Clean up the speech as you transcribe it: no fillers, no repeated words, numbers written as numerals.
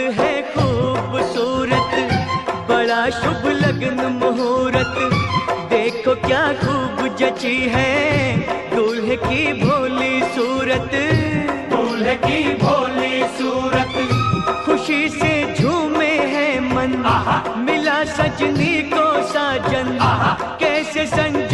वक्त है खूबसूरत, बड़ा शुभ लगन मुहूर्त। देखो क्या खूब जची है दूल्हे की भोली सूरत, दूल्हे की भोली सूरत। खुशी से झूमे है मन, मिला सजनी को साजन। कैसे संग